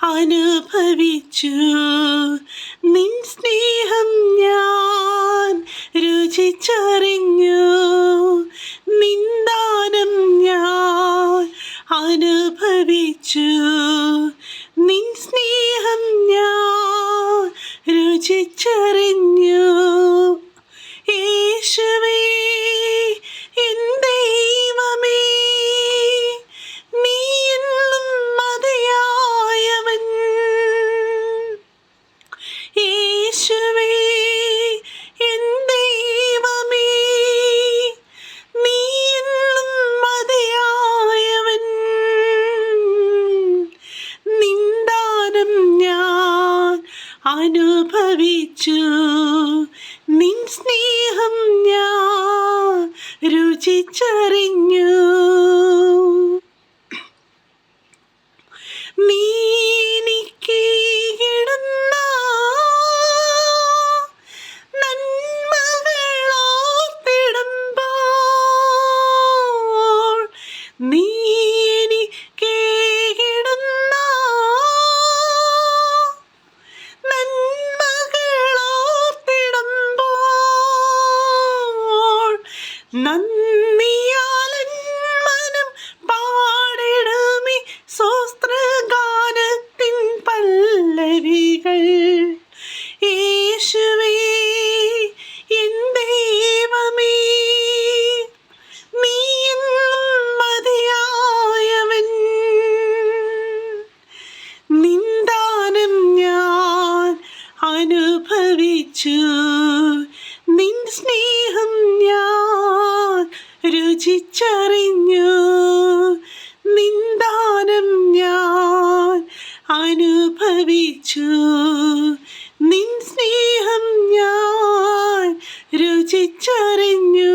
അനുഭവിച്ചു. നിൻ സ്നേഹം ഞാൻ രുചിച്ചറിഞ്ഞു. നിന്ദാനം ഞാൻ അനുഭവിച്ചു. നിൻ സ്നേഹം ഞാൻ രുചിച്ചറിഞ്ഞു. യേശുവേ എൻ ദൈവമേ, നീ എന്നും മതിയായവൻ. യേശുവേ എൻ ദൈവമേ, നീ എന്നും മതിയായവൻ. നിന്ദാനം ഞാൻ അനുഭവിച്ചു. നിൻ സ്നേഹം ഞാൻ രുചിച്ചറിഞ്ഞു. നീ എനിക്കിടുന്ന നന്മകളോർത്തിടുമ്പോൾ, നീ എനിക്കിടുന്ന നന്മകളോർത്തിടുമ്പോൾ, നന്ദിയാലൻ മനം പാടിടുമി സ്വസ്ത്രഗാനത്തിൻ പല്ലവികൾ. യേശുവേ എൻ ദൈവമേ, നീ എന്നും മതിയായവൻ. നിന്ദാനം ഞാൻ അനുഭവിച്ചു. നിൻ സ്നേഹം ഞാൻ രുചിച്ചറിഞ്ഞു. നിന്ദാനം ഞാൻ അനുഭവിച്ചു. നിൻ സ്നേഹം ഞാൻ രുചിച്ചറിഞ്ഞു.